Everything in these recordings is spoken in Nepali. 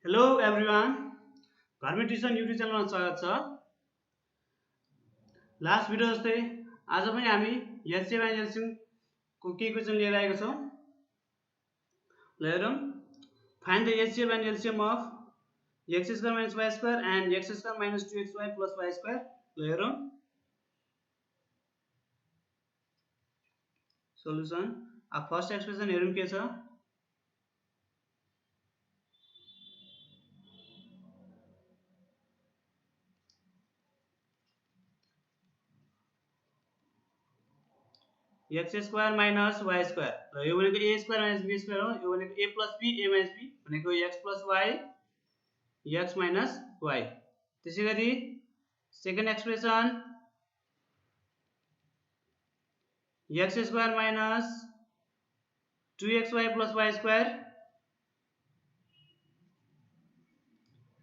हेलो एभ्रिवान, घरमै ट्युसन युट्युब च्यानलमा स्वागत छ। लास्ट भिडियो जस्तै आज पनि हामी एलसिएम एन्ड एलसिएमको के क्वेसन लिएर आएको छौँ। ल हेरौँ, find the LCM and LCM of x square minus Y square and x square minus 2xy plus y square. ल हेरौँ सोल्युसन। अब फर्स्ट एक्सप्रेसन हेरौँ के छ। X square minus Y square, र यो भनेको a square minus b square हो। यो भनेको a plus b a minus b भनेको x plus y x minus y. त्यसै गरी second expression x square minus 2xy plus y square,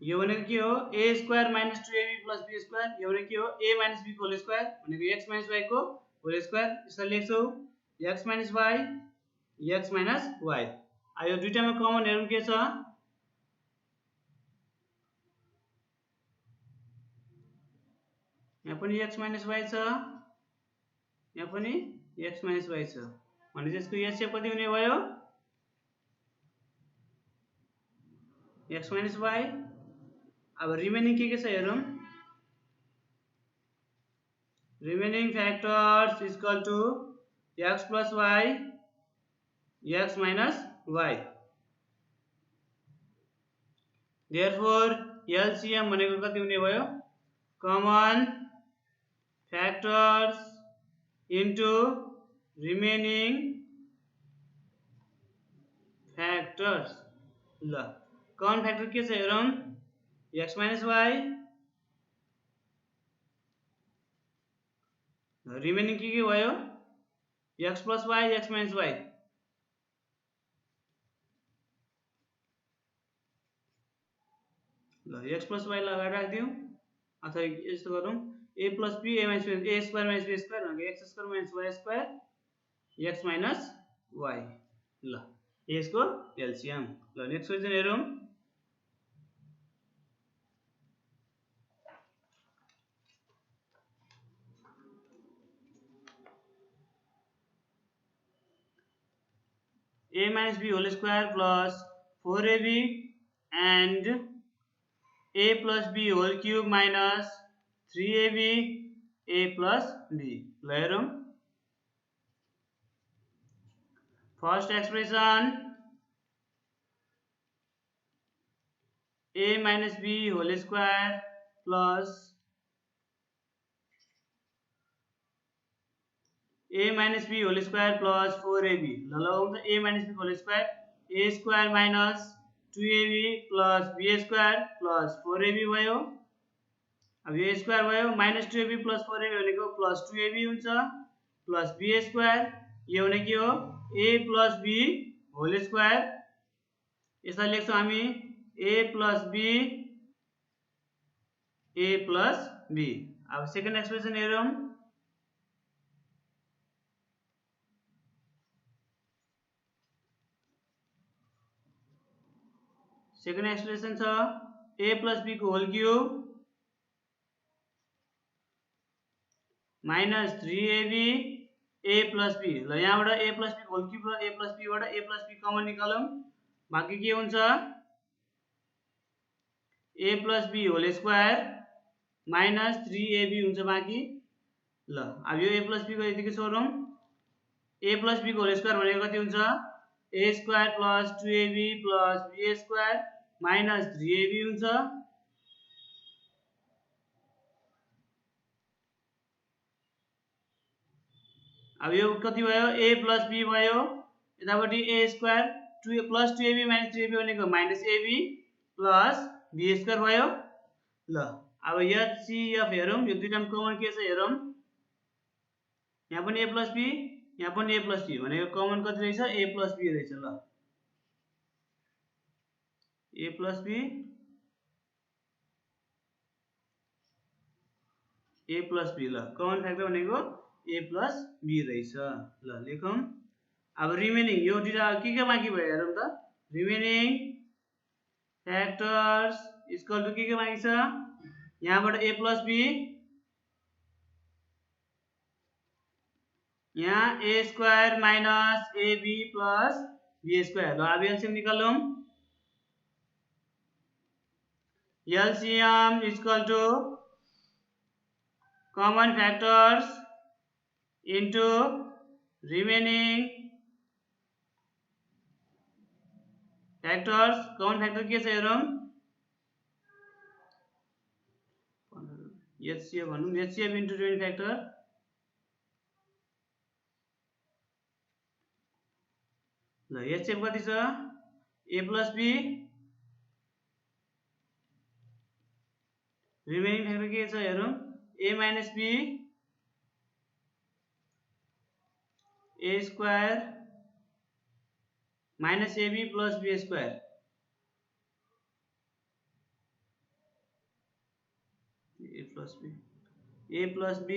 यो भनेको के हो a square minus 2ab plus b square. यो भनेको के हो ए माइनस बी को होल स्क्वायर भनेको एक्स माइनस वाई को होल स्क्वायर। यसलाई लेख्छौँ x minus y x minus y. अब यो दुईटामा कमन हेरौँ के छ। यहाँ पनि एक्स माइनस वाई छ, यहाँ पनि एक्स माइनस वाई छ भने यसको एचएफ कति हुने भयो एक्स माइनस वाई। अब रिमेनिङ के छ हेरौँ। Remaining factors is equal to x plus y x minus y. Therefore LCM भनेको कति हुने भयो common factors into remaining factors. ल कमन फ्याक्टर के छ हेरौँ। एक्स माइनस वाई, रिमेनिङ के भयो x plus y x minus Y. ल एक्स प्लस वाई लगाएर राखिदिउँ अथवा यस्तो गरौँ a plus b a minus b a square minus b square भनेको X square minus Y square X minus Y. ल यसको एलसिएम। ल नेक्स्ट क्वेसन हेरौँ। a minus b whole square plus 4ab and a plus b whole cube minus 3ab a plus b। ल हेरौँ first expression a minus b whole square plus a minus b whole square plus 4ab। ल लगाउँ त a minus b whole square a square minus 2ab plus b square plus 4ab भयो। अब यो स्क्वायर भयो माइनस 2ab प्लस 4ab भनेको प्लस 2ab हुन्छ प्लस b स्क्वायर। यो भने के हो a plus b whole square. यसलाई लेख्छौँ हामी a plus b a plus b। अब सेकेन्ड एक्सप्रेसन हेरौँ। सेकेन्ड एक्सप्रेसन छ a प्लस b को whole cube minus 3ab a plus b। ल यहाँबाट a plus b whole cube र a प्लस b बाट a प्लस b कमन निकालौँ बाँकी के हुन्छ a plus b whole square minus 3ab हुन्छ बाँकी। ल अब यो a प्लस b को यतिकै छोडौँ। a प्लस b को होल स्क्वायर भनेको कति हुन्छ a square plus 2ab plus b square minus 3ab हुन्छ। अब यो कति भयो a प्लस b भयो यतापट्टि a square 2 plus 2ab minus 3ab भनेको minus ab plus b square भयो। ल अब एचसीएफ हेरौँ। यो दुईटामा कमन के छ हेरौँ। यहाँ पनि a प्लस b यहाँ पनि a प्लस b भनेको कमन कति रहेछ a प्लस b रहेछ। ल a plus b a plus b। ल कमन फ्याक्टर भनेको a प्लस b रहेछ। ल लेखौँ। अब रिमेनिङ यो दुईटा के बाँकी भयो हेरौँ त। रिमेनिङ फ्याक्टर्स इक्वल टु के मागेको छ यहाँबाट a प्लस b यहाँ a square minus ab plus b square. ल अब एलसीएम निकालौं। LCM equal to common factors into remaining factors। Common factor के छ हेरौं। HCF भनौं HCF into remaining factor ल HCF कति छ a plus b remaining factor के छ हेरौं a minus b a square minus ab plus b square। a plus b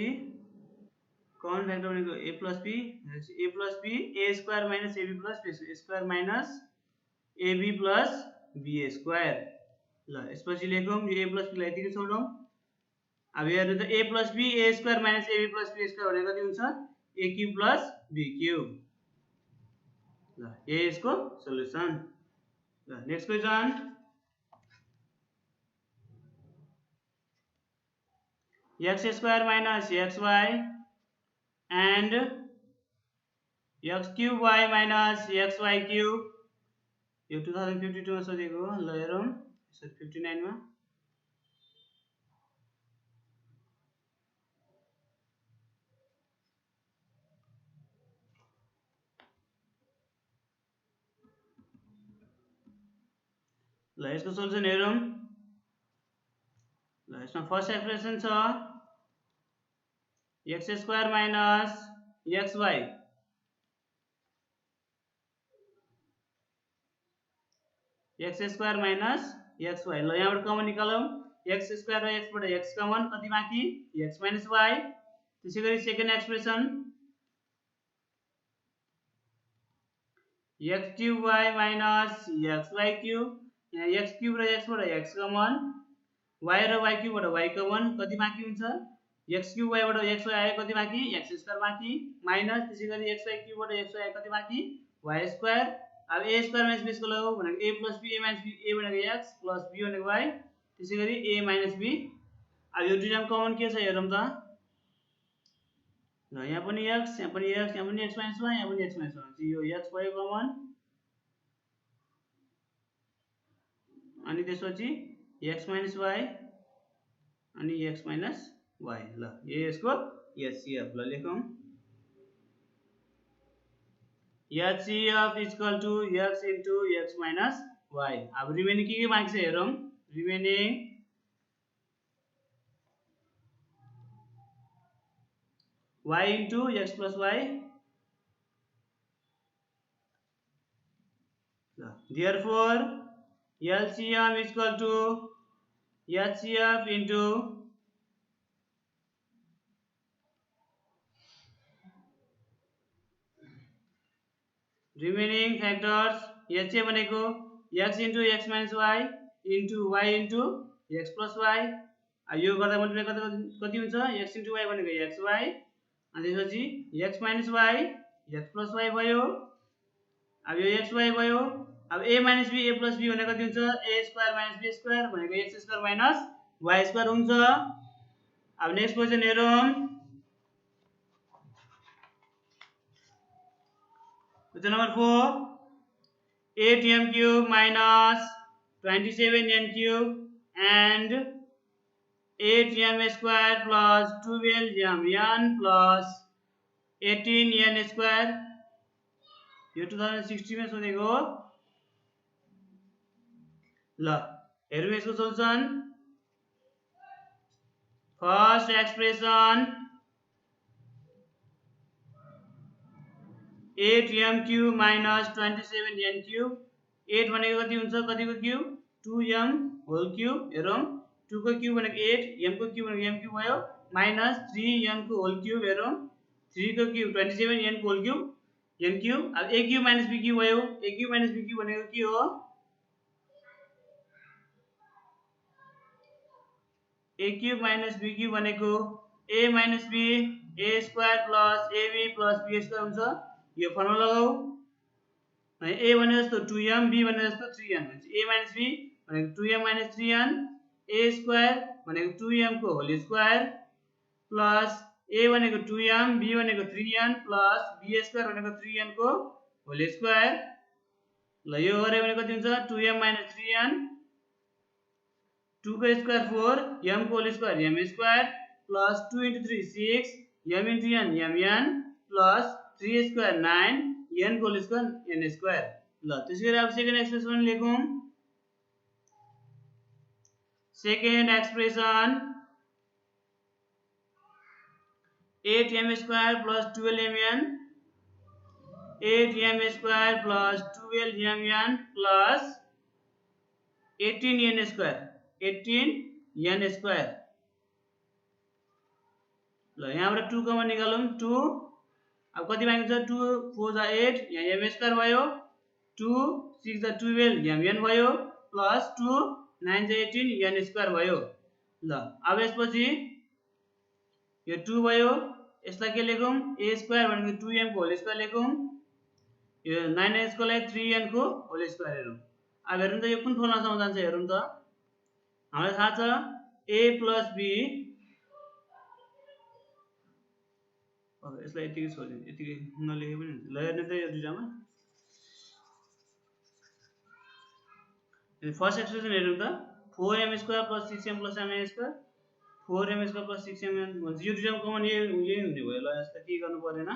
common factor भनेको a plus b a square minus ab plus b square minus ab plus b square। ल यसपछि लेखौं यो a plus b लाई यतिकै छोडौं। अब हेर्नु त a plus b a square minus ab plus b square भनेको कति हुन्छ a cube plus b cube। ल ये यसको सल्युसन। ल next question x square minus xy and x cube y minus xy cube यो 2052 मा सोधेको हो। ल हेरौं 59 मा ल यसको सोलुसन हेरौं। ल यसमा फर्स्ट एक्सप्रेसन छ x square minus xy x square minus xy। ल यहाँबाट कमन निकालौं x स्क्वायर र x बाट x कमन कति बाँकी x माइनस y। त्यसैगरी second expression x cube y minus xy cube यहाँ x क्यूब र x बाट x कमन y र y क्यूब बाट y कमन कति बाँकी हुन्छ x क्यूब y बाट xy आयो कति बाँकी x स्क्वायर बाँकी माइनस त्यसैगरी xy क्यूब बाट xy आयो कति बाँकी y स्क्वायर। अब a square minus b square लगाऊ भनेको a plus b a minus b a भनेको x प्लस b भनेको y त्यसैगरी a माइनस b। अब यो दुईटामा कमन के छ हेरौं त। ल यहाँ पनि x यहाँ पनि x यहाँ पनि x माइनस y यहाँ पनि x माइनस y यो x भयो कमन अनि त्यसपछि x माइनस y अनि x माइनस y। ल यो यसको HCF। ल लेखौं HCF equal to x into x minus y। अब रिमेनिङ के बाँकी छ हेरौं remaining y into x plus y। therefore LCM equal to HCF into remaining factors HCF भनेको x into x minus y into y into x plus y। यो गर्दा मल्टिप्लाई गर्दा कति हुन्छ x into y भनेको xy अनि त्यसपछि x minus y x plus y भयो। अब यो xy भयो। अब a minus b a plus b भनेको कति हुन्छ a square minus b square भनेको x square minus y square हुन्छ। अब नेक्स्ट क्वेशन हेरौं question number 4 8m cube minus 27n cube and 8m square plus 12m plus 18n square यो 2060 मा सोधेको हो। ल हेरौं यसको solution. First expression 8m cube minus 27n cube 8 भनेको कति हुन्छ कतिको क्यूब 2m होल क्यूब। हेरौं 2 को क्यूब भनेको 8 m को क्यूब भनेको m क्यूब भयो माइनस 3m को होल क्यूब। हेरौं 3 को क्यूब 27 n को होल क्यूब n क्यूब। अब a cube minus b cube भयो a cube minus b cube भनेको के हो a cube minus b cube भनेको a minus b a square plus ab plus b square हुन्छ। यो फर्मुला लगाऊ। ए भने जस्तो 2m, बी भने जस्तो 3n हुन्छ। ए माइनस बी भनेको 2m माइनस 3n, ए स्क्वायर भनेको 2m को होल स्क्वायर प्लस ए भनेको 2m, बी भनेको 3n प्लस बी स्क्वायर भनेको 3n को होल स्क्वायर। ल यो गरे भने कति हुन्छ 2m माइनस 3n, 2 को स्क्वायर 4, m को whole square m square plus 2 into 3 6, m into n mn plus 3 square 9, n को होल स्क्वायर n स्क्वायर। ल त्यसै गरी अब सेकेन्ड एक्सप्रेसन लेखौं। Second expression 8m square plus 12mn, 8m square plus 12mn plus 18n square, 18n square. ल यहाँबाट 2 कमन निकालौं। 2 अब कति बाँकी छ 2 4 जा 8, यहाँ m स्क्वायर भयो, 2 6 जा 12 mn भयो प्लस 2 9 जा 18 n स्क्वायर भयो। ल अब यसपछि यो 2 भयो, यसलाई के लेखौं a स्क्वायर भनेको 2m को होल स्क्वायर लेखौं। यो 9n को लागि 3n को होल स्क्वायर हेरौं। अब हेर्नु त यो कुन फर्मुलासँग जान्छ हेरौं त। हामीलाई थाहा छ a प्लस b, यसलाई यतिकै छोडिदिनु, यतिकै नलेखे पनि हुन्छ। ल हेर्नु त यो दुईटामा फर्स्ट एक्सप्रेसन हेरौं त 4m square plus 6m plus mn square, 4m square plus 6mn भन्छ। यो दुईटामा कमन यही हुने भयो। ल यसलाई के गर्नु परेन।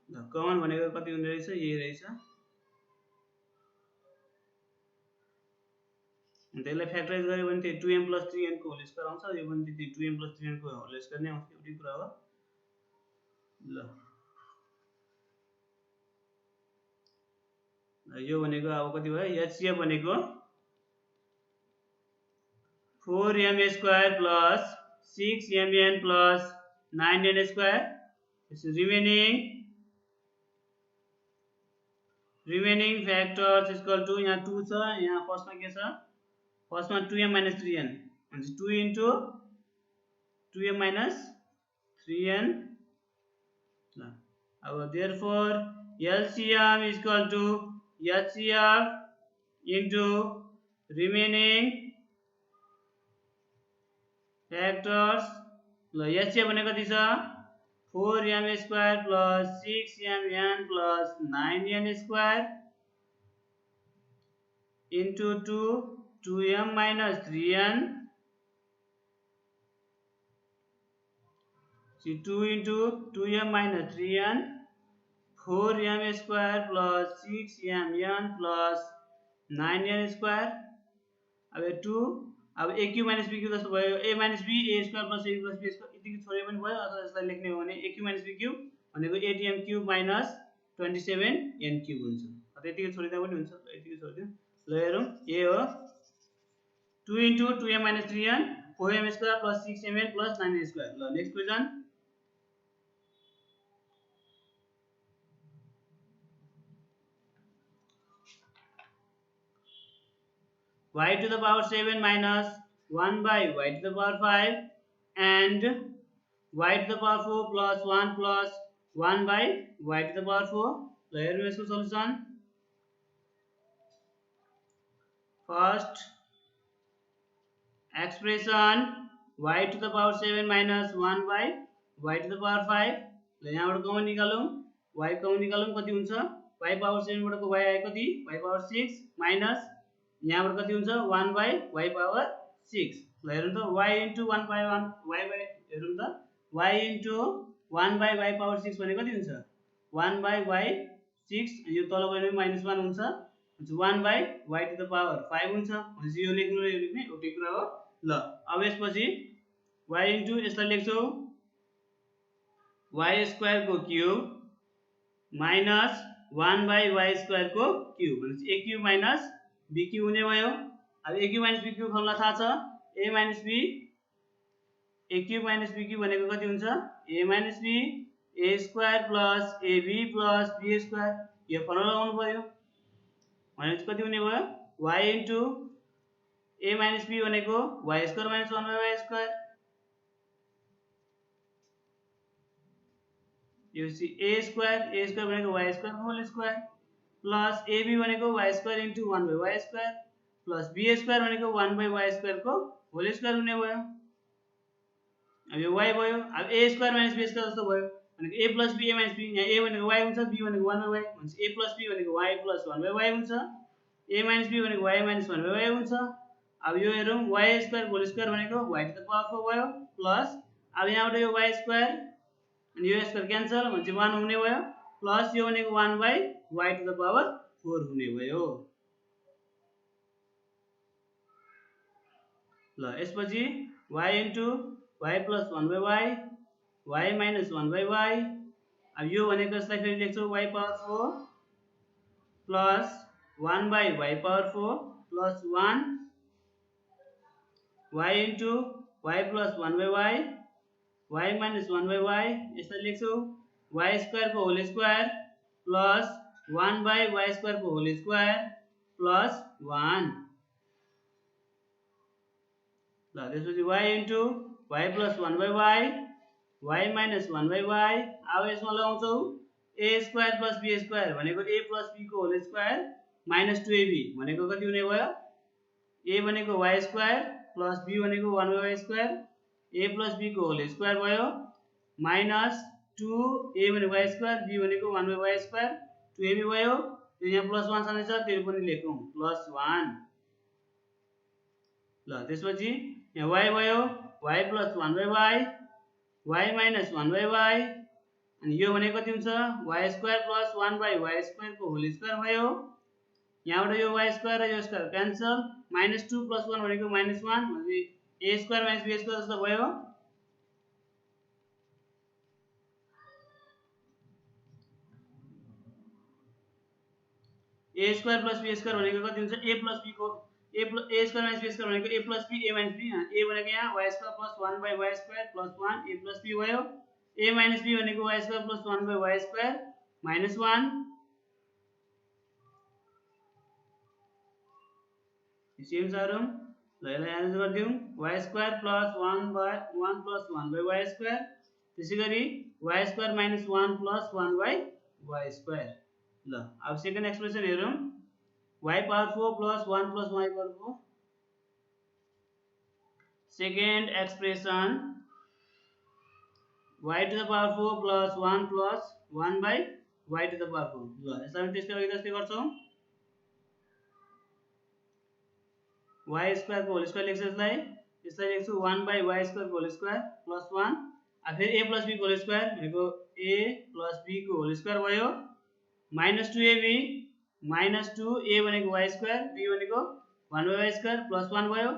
ल कमन भनेको कति हुने रहेछ यही रहेछ। त्यसलाई फ्याक्टराइज गर्यो भने त्यो 2m प्लस 3n को होल स्क्वायर आउँछ। यो पनि त्यही 2m प्लस 3n को होल स्क्वायर नै आउँछ, एउटै कुरा हो। ल यो भनेको अब कति भयो HCF भनेको 4m square plus 6mn plus 9n square. Remaining factors equal to यहाँ 2 छ, यहाँ फर्स्टमा के छ फर्स्टमा 2m माइनस 3n हुन्छ। 2 into 2m माइनस 3n। ल अब therefore LCM is equal to HCF into remaining factors। ल HCF भने कति छ 4m square plus 6mn plus 9n square into 2m minus 3n। See 2 into 2m minus 3n, 4m square plus 6mn plus 9n square। अब 2 अब a cube minus b cube जस्तो भयो। a minus b a square plus a plus b square यतिकै छोडे पनि भयो। अथवा यसलाई लेख्ने हो भने a cube minus b cube भनेको 8m cube minus 27n cube हुन्छ। अथवा यतिकै छोडिदा पनि हुन्छ। यतिकै छोडिदिउँ। ल हेरौँ a हो 2 into 2m minus 3n, 4m square plus 6mn plus 9n square। ल next question y to the power 7 minus 1 by y to the power 5 and y to the power 4 plus 1 plus 1 by y to the power 4। ल हेरौँ यसको solution. First expression y to the power 7 minus 1 by y to the power 5। ल यहाँबाट कमन निकालौँ, y कमन निकालौँ कति हुन्छ y पावर 7 बाट को y आयो कति y पावर 6 माइनस यहाँबाट कति हुन्छ 1 by y पावर 6। ल हेरौँ त y into 1 by 1 y by हेरौँ त y into 1 by y power 6 भने कति हुन्छ 1 by y 6। यो तल गयो भने माइनस 1 हुन्छ 1 by y to the power 5 हुन्छ। भनेपछि यो लेख्नु र यो लेख्ने एउटै कुरा हो। ल अब यसपछि y into यसलाई लेख्छौ y स्क्वायर को cube minus 1 by y square को क्यूब भनेपछि a cube minus b cube हुने भयो। अब a cube minus b cube formula थाहा छ a minus b, a cube minus b cube भनेको कति हुन्छ a minus b a square plus ab plus b square. यो फर्मुला लगाउनु पर्यो भनेपछि कति हुने भयो y into a minus b भनेको y square minus 1 by y square. You see a square भनेको y square whole square plus ab भनेको y square into 1 by y square plus b square भनेको 1 by y square को whole square हुने भयो. अब यो y भयो. अब a square minus b square जस्तो भयो भनेको a plus b a minus b. यहाँ a भनेको y हुन्छ, b भनेको 1 by y हुन्छ. a plus b भनेको y plus 1 by y हुन्छ. a minus b भनेको y minus 1 by y हुन्छ. अब यो हेरौं y square whole square भनेको y to the power 4 भयो प्लस अब यहाँबाट यो y square अनि यो स्क्वायर क्यान्सल भनेपछि 1 हुने भयो प्लस यो भनेको 1 by y to the power 4 हुने भयो. ल यसपछि y into y plus 1 by y y minus 1 by y. अब यो भनेको यसलाई फेरि लेख्छौ y power 4 plus 1 by y power 4 plus 1 y into y plus 1 by y y minus 1 by y. यसलाई लेख्छौ y square को whole square plus 1 by y square को whole square plus 1. ल त्यसपछि y into y plus 1 by y y minus 1 by y. अब यसमा लगाउँछौ a square plus b square भनेको a plus b को whole square minus 2ab भनेको कति हुने भयो a भनेको y square plus b भनेको 1 by y square a plus b को whole square भयो minus 2a भनेको y square b भनेको 1 by y square 2ab भयो. यो यहाँ प्लस 1 छँदै छ त्यो पनि लेखौं प्लस 1. ल त्यसपछि यहाँ y भयो y plus 1 by y y minus 1 by y अनि यो भनेको कति हुन्छ y square plus 1 by y square को whole square भयो. यहाँबाट यो y square र यो स्क्वायर क्यान्सल minus 2 plus 1 भनेको minus 1 भनेपछि a square minus b square जस्तो भयो. a square plus b square भनेको कति हुन्छ a plus b को a square minus b square भनेको a plus b a minus b. a भनेको यहाँ y square plus 1 by y square plus 1 a plus b भयो. a minus b भनेको y square plus 1 by y square minus 1. Same छ हेरौं. ल यसलाई answer गर्दियौ y square plus 1 by 1 plus 1 by y square त्यसैगरी y square minus 1 plus 1 by y square. ल अब सेकेन्ड एक्सप्रेसन हेरौं y power 4 plus 1 plus y power 4. Second expression y to the power 4 plus 1 plus 1 by y to the power 4. ल यसलाई त्यस्तै अघि जस्तै गर्छौं y square को होल स्क्वायर लेख्छ यसलाई लेख्छु 1 by y square को होल स्क्वायर प्लस 1 अब फेरि a plus b को होल स्क्वायर भनेको a plus b को होल स्क्वायर भयो minus 2ab minus 2a भनेको y square b भनेको 1 by y square plus 1 भयो.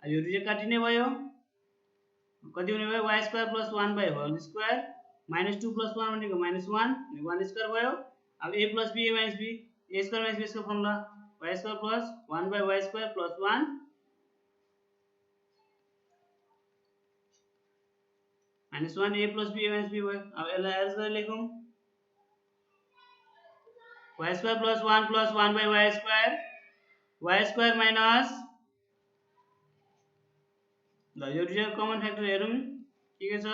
अब यो दुई काटिने भयो कति हुने भयो y square plus 1 by whole square minus 2 plus 1 भनेको minus 1 भनेको 1 square भयो. अब a plus b a minus b a square minus b को formula y square plus 1 by y square plus 1 minus 1 a plus b a minus b भयो. अब यसलाई एल्स गरेर लेखौं y square plus 1 by y square minus ल यो दुईटा कमन फ्याक्टर हेरौं के छ.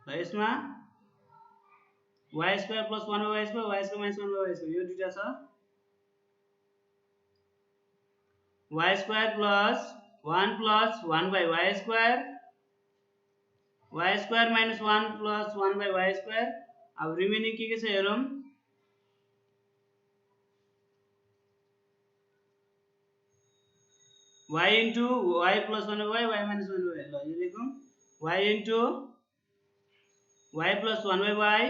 ल यसमा y square plus 1 by y square minus 1 by y square यो दुईटा छ. y square plus 1 by y square minus 1 plus 1 by y square. अब रिमेनिङ के छ हेरौं y into y plus 1 by y minus 1 by y. ल यो लेखौं y into y plus 1 by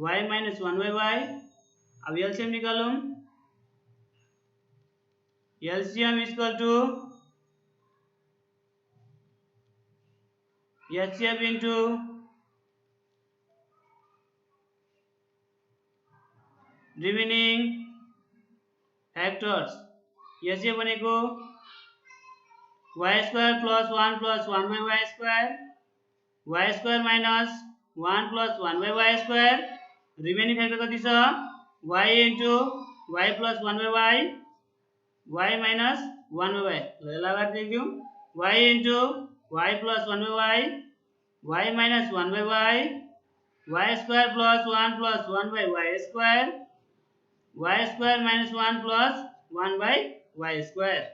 y minus 1 by y. अब LCM निकालौं LCM is equal to HCF into remaining factors. HCF भनेको y square plus 1 by y square minus 1 plus 1 by y square. remaining factor कति छ y into y plus 1 by y minus 1 by y ल यसलाई अगाडि लेखिदिउँ y into y plus 1 by y minus 1 by y square plus 1 by y square minus 1 plus 1 by y square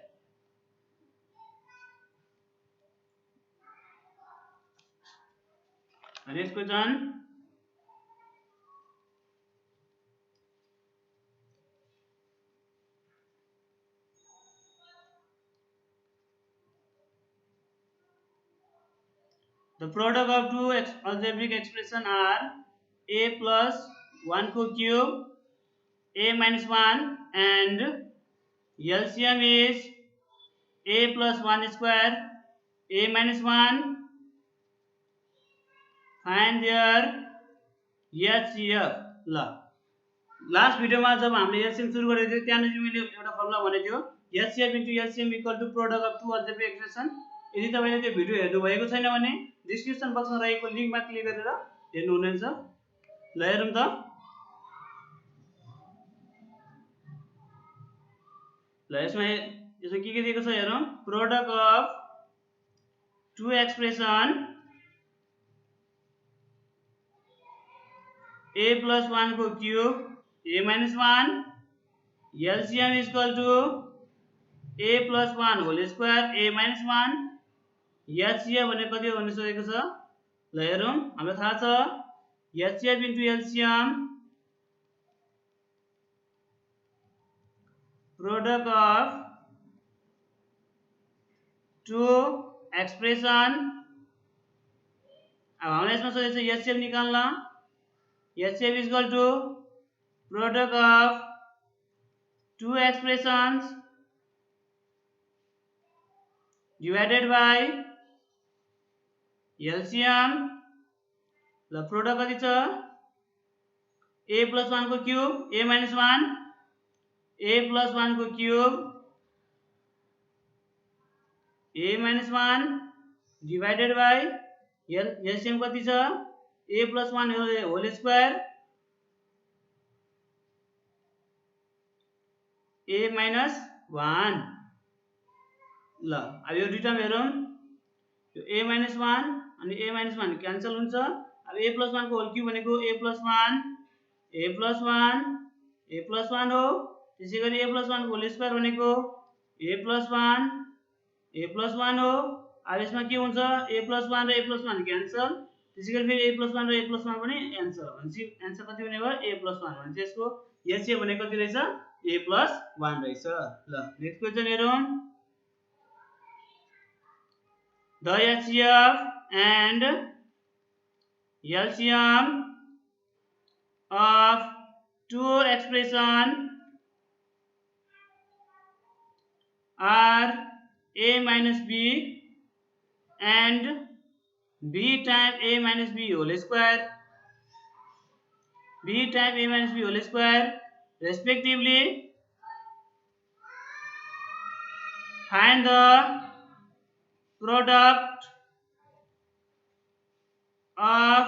next question. The product of two algebraic expressions are a plus 1 को cube a minus 1 and LCM is a plus 1 square a minus 1. Find their HCF. ल लास्ट भिडियोमा जब हामीले एलसीएम सुरु गरेको थियो त्यहाँ चाहिँ मैले एउटा फर्मुला भनेको थियो HCF into LCM equal to product of two algebraic expression. यदि तपाईले त्यो भिडियो हेर्नु भएको छैन भने डिस्क्रिप्सन बक्समा रहेको लिंकमा क्लिक गरेर हेर्नु हुनेछ। ल हेरौँ त ल यसमा के दिएको छ हेरौँ product of two expression a plus 1 को cube a minus 1 LCM is equal to a plus 1 whole square a minus 1 HCF भने कति हो भन्ने सोधेको छ। ल हेरौँ हामीलाई थाहा छ HCF into LCM product of two expression। अब हामीलाई यसमा सोधेको छ HCF निकाल्न HCF is equal to product of two expressions divided by LCM। ल प्रोडक्ट कति छ a plus 1 को cube a minus 1 a plus 1 को cube a minus 1 divided by LCM कति छ a plus 1 whole square a minus 1। ल अब यो दुईटा हेरौँ यो a minus 1 अनि a minus 1 क्यान्सल हुन्छ। अब a plus 1 को होल क्यूब भनेको a plus 1 हो त्यसैगरी a plus 1 को होल स्क्वायर भनेको a plus 1 हो। अब यसमा के हुन्छ a plus 1 र a plus 1 क्यान्सल त्यसैगरी फेरि a plus 1 र a plus 1 पनि क्यान्सल भनेपछि आन्सर कति हुने भयो a plus 1 भने यसको HCF भनेको कति रहेछ a plus 1 रहेछ। ल नेक्स्ट क्वेशन हेरौँ the HCF and LCM of two expression are a minus b and b times a minus b whole square respectively. Find the product of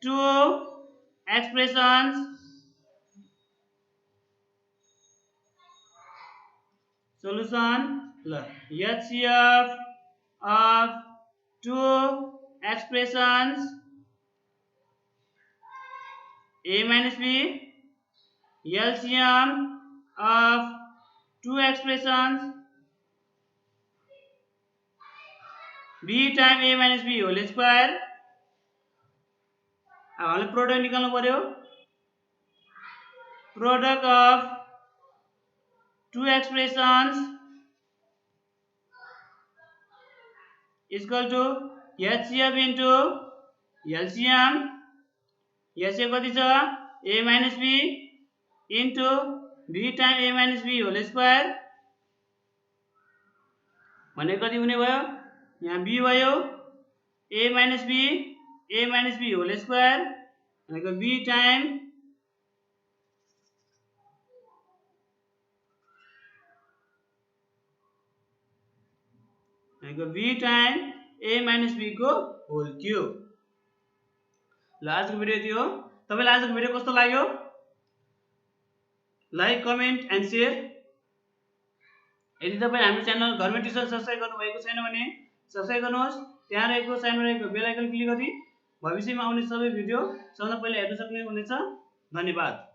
two expressions solution। ल HCF of two expressions a minus b LCM of two expressions b times a minus b whole square। अब हामीले प्रोडक्ट निकाल्नु पर्यो product of two expressions is equal to HCF into LCM। HCF कति छ a minus b into b times a minus b whole square भने कति हुने भयो यहाँ b भयो a minus b whole square भनेको b time a minus b को होल क्यूब। ल आजको भिडियो थियो। तपाईलाई आजको भिडियो कस्तो लाग्यो लाइक कमेन्ट एन्ड सेयर। यदि तपाईँ हाम्रो च्यानल घरमा टिचर सब्स्क्राइब गर्नुभएको छैन भने सब्स्क्राइब गर्नुहोस्। त्यहाँ रहेको साइडमा रहेको बेल आइकन क्लिक गरी भविष्यमा आउने सबै भिडियो सबभन्दा पहिले हेर्न सक्नुहुनेछ। धन्यवाद।